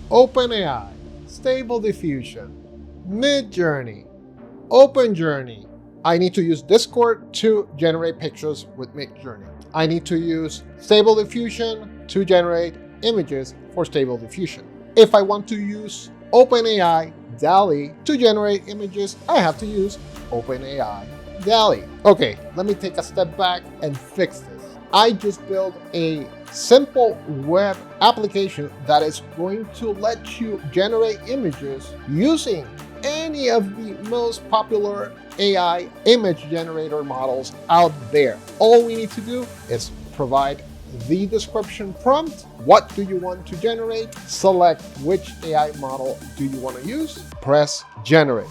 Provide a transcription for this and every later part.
OpenAI, Stable Diffusion, MidJourney, OpenJourney. I need to use Discord to generate pictures with MidJourney. I need to use Stable Diffusion to generate images for Stable Diffusion. If I want to use OpenAI DALL-E to generate images, I have to use OpenAI DALL-E. Okay, let me take a step back and fix this. I just built a simple web application that is going to let you generate images using any of the most popular AI image generator models out there. All we need to do is provide the description prompt. What do you want to generate? Select which AI model do you want to use. Press generate.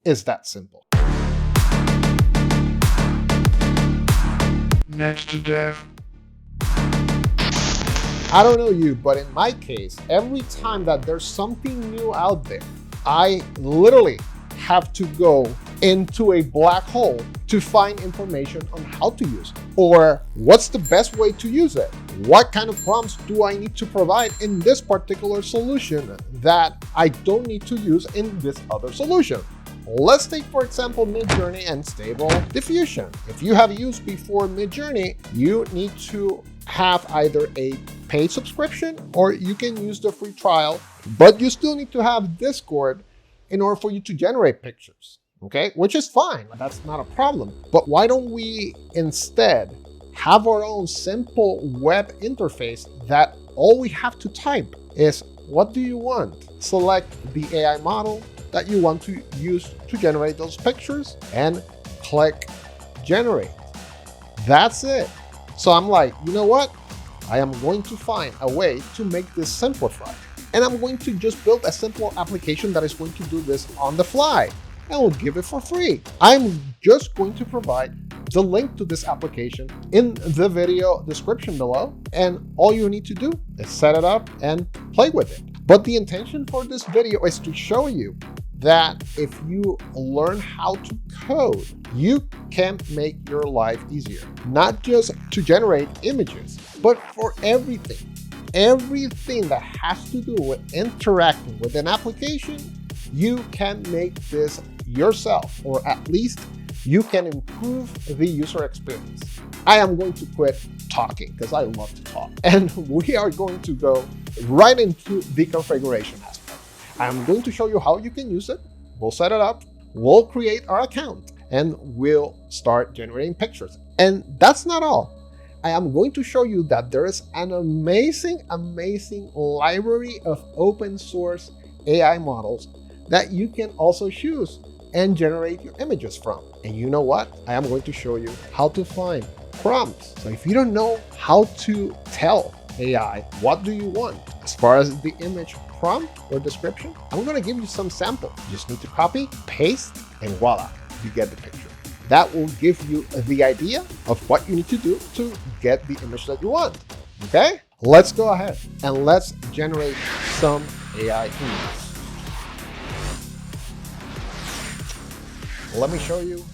It's that simple. Next to dev. I don't know you, but in my case, every time that there's something new out there, I literally have to go into a black hole to find information on how to use it, or what's the best way to use it. What kind of prompts do I need to provide in this particular solution that I don't need to use in this other solution? Let's take, for example, MidJourney and Stable Diffusion. If you have used before MidJourney, you need to have either a paid subscription or you can use the free trial, but you still need to have Discord in order for you to generate pictures, okay? Which is fine, that's not a problem. But why don't we instead have our own simple web interface that all we have to type is, what do you want? Select the AI model that you want to use to generate those pictures and click generate. That's it. So I'm like, you know what? I am going to find a way to make this simplified. And I'm going to just build a simple application that is going to do this on the fly. And we'll give it for free. I'm just going to provide the link to this application in the video description below. And all you need to do is set it up and play with it. But the intention for this video is to show you that if you learn how to code, you can make your life easier. Not just to generate images, but for everything. Everything that has to do with interacting with an application, you can make this yourself, or at least you can improve the user experience. I am going to quit talking because I love to talk. And we are going to go right into the configuration aspect. I'm going to show you how you can use it. We'll set it up, we'll create our account, and we'll start generating pictures. And that's not all. I am going to show you that there is an amazing library of open source AI models that you can also choose and generate your images from. And you know what? I am going to show you how to find prompts. So if you don't know how to tell AI, what do you want as far as the image prompt or description, I'm going to give you some samples. You just need to copy, paste, and voila, you get the picture. That will give you the idea of what you need to do to get the image that you want. Okay, let's go ahead and let's generate some AI images. Let me show you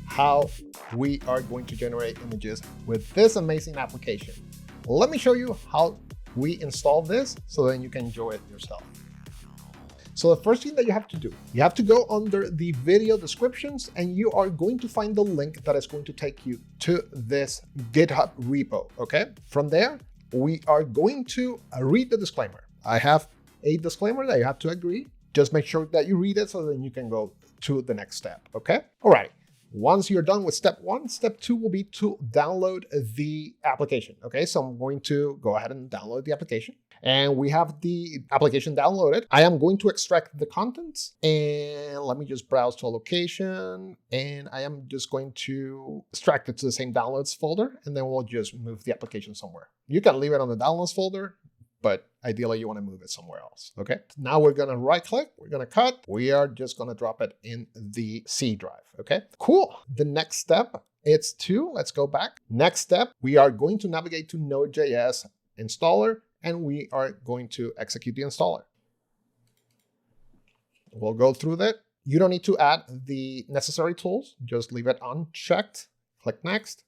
how we are going to generate images with this amazing application. Let me show you how we install this so then you can enjoy it yourself. So the first thing that you have to do, you have to go under the video descriptions and you are going to find the link that is going to take you to this GitHub repo, okay? From there, we are going to read the disclaimer. I have a disclaimer that you have to agree. Just make sure that you read it so then you can go to the next step, okay? All right. Once you're done with step one, step two will be to download the application. Okay, so I'm going to go ahead and download the application. And we have the application downloaded. I am going to extract the contents and let me just browse to a location. And I am just going to extract it to the same downloads folder. And then we'll just move the application somewhere. You can leave it on the downloads folder, but ideally you want to move it somewhere else, okay? Now we're gonna right click, we're gonna cut, we are just gonna drop it in the C drive, okay? Cool, the next step, let's go back. Next step, we are going to navigate to Node.js installer and we are going to execute the installer. We'll go through that. You don't need to add the necessary tools, just leave it unchecked, click next,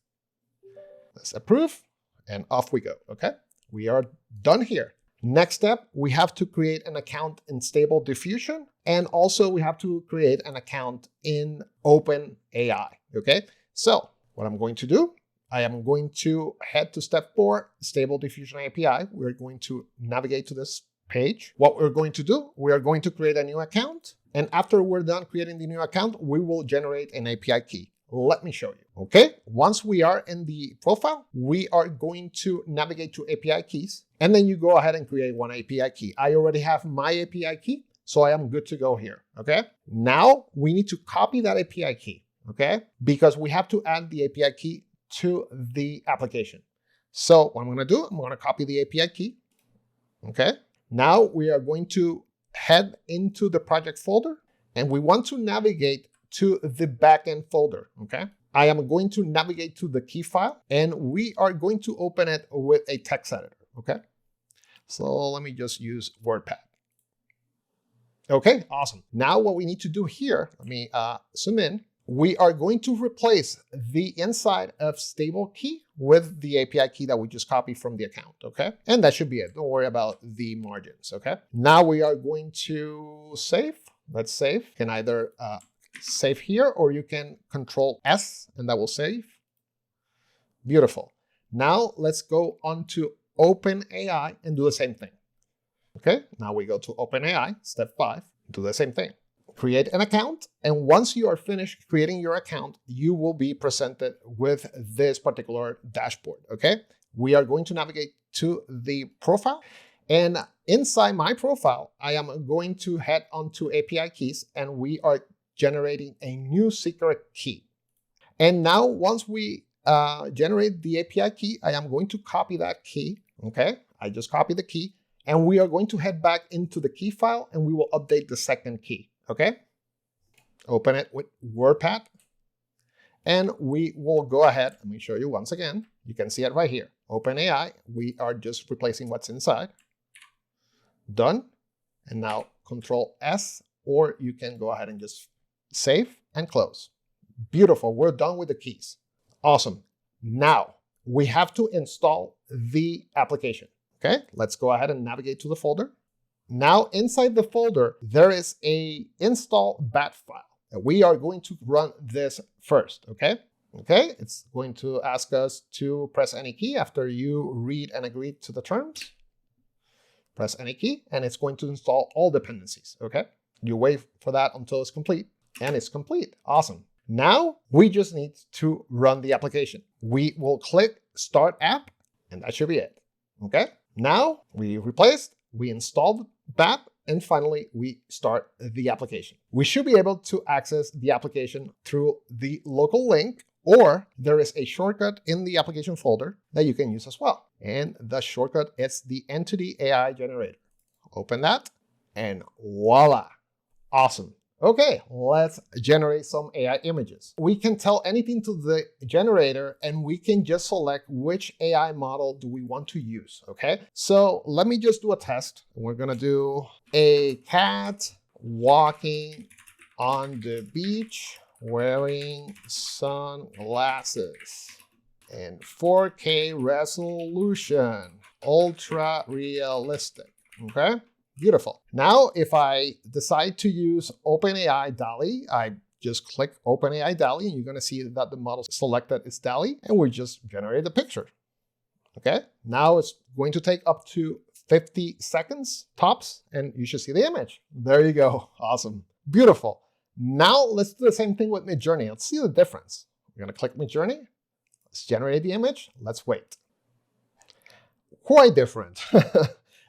let's approve, and off we go, okay? We are done here. Next step, we have to create an account in Stable Diffusion, and also we have to create an account in OpenAI, okay? So what I'm going to do, I am going to head to step 4, Stable Diffusion API. We're going to navigate to this page. What we're going to do, we are going to create a new account, and after we're done creating the new account, we will generate an API key. Let me show you, okay? Once we are in the profile, we are going to navigate to API keys, and then you go ahead and create one API key. I already have my API key, so I am good to go here, okay? Now we need to copy that API key, okay? Because we have to add the API key to the application. So what I'm gonna do, I'm gonna copy the API key, okay? Now we are going to head into the project folder, and we want to navigate to the backend folder, okay? I am going to navigate to the key file, and we are going to open it with a text editor, okay? So let me just use WordPad. Okay, awesome. Now what we need to do here, let me zoom in. We are going to replace the inside of stable key with the API key that we just copied from the account, okay? And that should be it. Don't worry about the margins, okay? Now we are going to save. Let's save. You can either save here, or you can Control S, and that will save. Beautiful. Now let's go on to OpenAI and do the same thing. Okay, now we go to OpenAI, step 5, do the same thing. Create an account, and once you are finished creating your account, you will be presented with this particular dashboard, okay? We are going to navigate to the profile, and inside my profile, I am going to head onto API keys, and we are generating a new secret key. And now once we generate the API key, I am going to copy that key, okay? I just copy the key, and we are going to head back into the key file, and we will update the second key, okay? Open it with WordPad, and we will go ahead. Let me show you once again. You can see it right here. OpenAI, we are just replacing what's inside. Done. And now Control S, or you can go ahead and just save and close. Beautiful, we're done with the keys. Awesome. Now we have to install the application. Okay, let's go ahead and navigate to the folder. Now inside the folder, there is a install.bat file. And we are going to run this first, okay? Okay, it's going to ask us to press any key after you read and agree to the terms. Press any key, and it's going to install all dependencies, okay? You wait for that until it's complete, and it's complete. Awesome. Now we just need to run the application. We will click Start App, and that should be it, okay? Now we replaced, we installed BAT, and finally we start the application. We should be able to access the application through the local link, or there is a shortcut in the application folder that you can use as well. And the shortcut is the entity AI generator. Open that, and voila, awesome. Okay, let's generate some AI images. We can tell anything to the generator, and we can just select which AI model do we want to use, okay? So let me just do a test. We're gonna do a cat walking on the beach wearing sunglasses in 4K resolution, ultra realistic, okay? Beautiful. Now, if I decide to use OpenAI DALL-E, I just click OpenAI DALL-E, and you're going to see that the model selected is DALL-E, and we just generate the picture. Okay. Now it's going to take up to 50 seconds tops, and you should see the image. There you go. Awesome. Beautiful. Now let's do the same thing with MidJourney. Let's see the difference. We're going to click MidJourney. Let's generate the image. Let's wait. Quite different.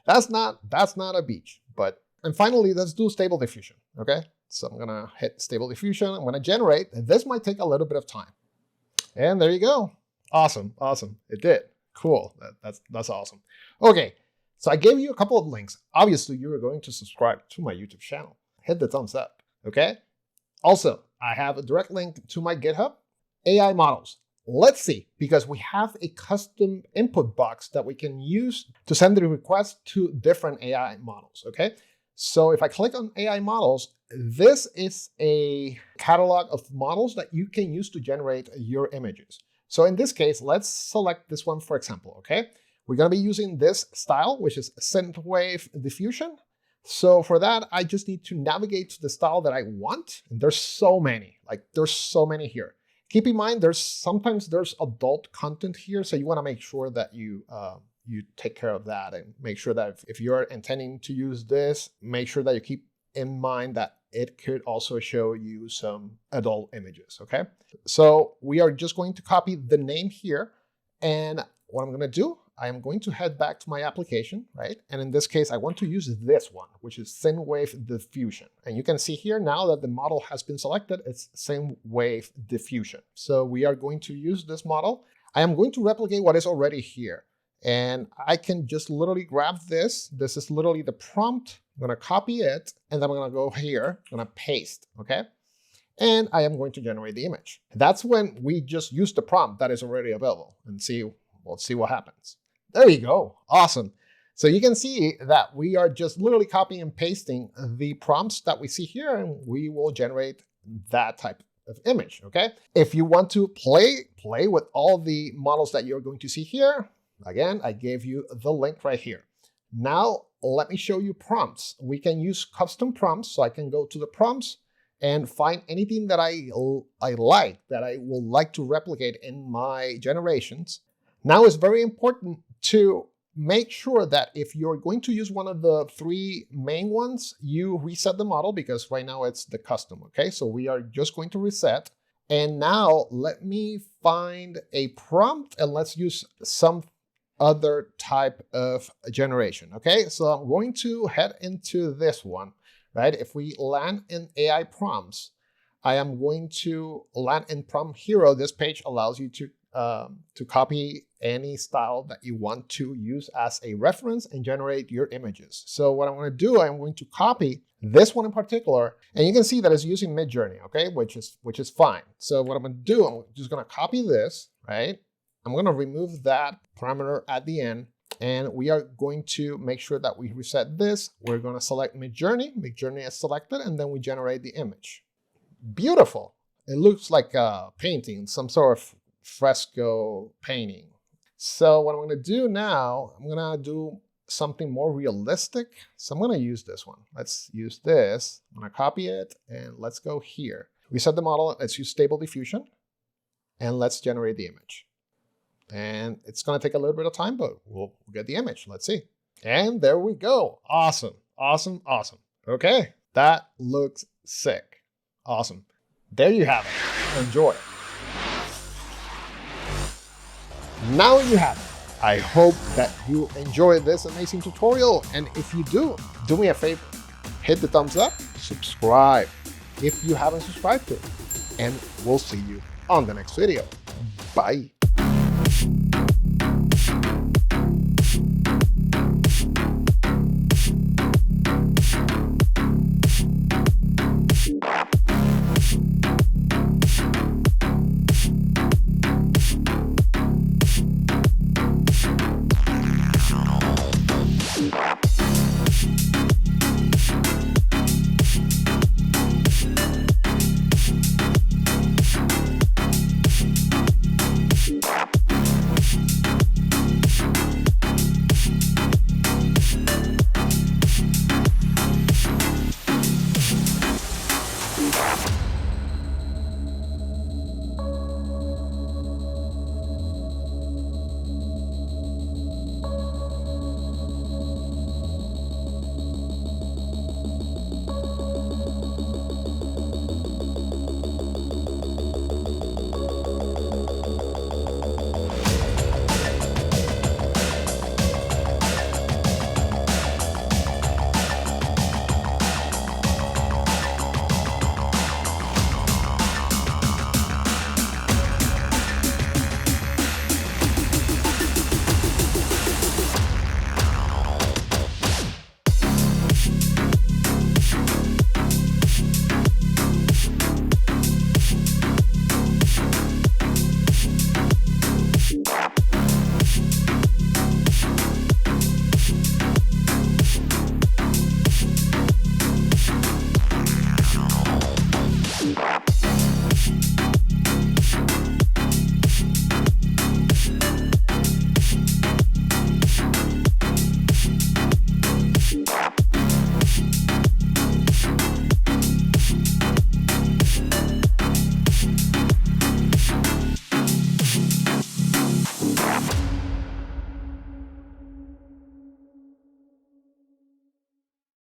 That's not a beach, but, and finally, let's do Stable Diffusion, okay? So I'm gonna hit Stable Diffusion, I'm gonna generate, and this might take a little bit of time. And there you go. Awesome, awesome, it did. Cool, that's awesome. Okay, so I gave you a couple of links. Obviously, you are going to subscribe to my YouTube channel. Hit the thumbs up, okay? Also, I have a direct link to my GitHub, AI models. Let's see, because we have a custom input box that we can use to send the request to different AI models, okay? So if I click on AI models, this is a catalog of models that you can use to generate your images. So in this case, let's select this one, for example, okay? We're going to be using this style, which is synthwave diffusion. So for that, I just need to navigate to the style that I want. And there's so many, there's so many here. Keep in mind, sometimes there's adult content here. So you want to make sure that you take care of that and make sure that if you're intending to use this, make sure that you keep in mind that it could also show you some adult images, okay? So we are just going to copy the name here. And what I'm going to do, I am going to head back to my application, right? And in this case, I want to use this one, which is synthwave diffusion. And you can see here now that the model has been selected, it's synthwave diffusion. So we are going to use this model. I am going to replicate what is already here. And I can just literally grab this. This is literally the prompt. I'm going to copy it, and then I'm going to go here, I'm going to paste, okay? And I am going to generate the image. That's when we just use the prompt that is already available and we'll see what happens. There you go. Awesome. So you can see that we are just literally copying and pasting the prompts that we see here, and we will generate that type of image, okay? If you want to play with all the models that you're going to see here, again, I gave you the link right here. Now, let me show you prompts. We can use custom prompts, so I can go to the prompts and find anything that I like, that I will like to replicate in my generations. Now, it's very important to make sure that if you're going to use one of the 3 main ones, you reset the model, because right now it's the custom, okay? So we are just going to reset. And now let me find a prompt and let's use some other type of generation, okay? So I'm going to head into this one, right? If we land in AI prompts, I am going to land in prompt hero. This page allows you to copy any style that you want to use as a reference and generate your images. So what I'm going to do, I'm going to copy this one in particular, and you can see that it's using MidJourney, okay, which is fine. So what I'm going to do, I'm just going to copy this, right? I'm going to remove that parameter at the end, and we are going to make sure that we reset this. We're going to select MidJourney. MidJourney is selected, and then we generate the image. Beautiful. It looks like a painting, some sort of fresco painting. So what I'm going to do now, I'm going to do something more realistic. So I'm going to use this one. Let's use this. I'm going to copy it, and let's go here. Reset the model. Let's use stable diffusion, and let's generate the image. And it's going to take a little bit of time, but we'll get the image. Let's see. And there we go. Awesome. Awesome. Awesome. Okay. That looks sick. Awesome. There you have it. Enjoy. Now you have it. I hope that you enjoyed this amazing tutorial. And if you do me a favor, hit the thumbs up, subscribe if you haven't subscribed to it. And we'll see you on the next video. Bye.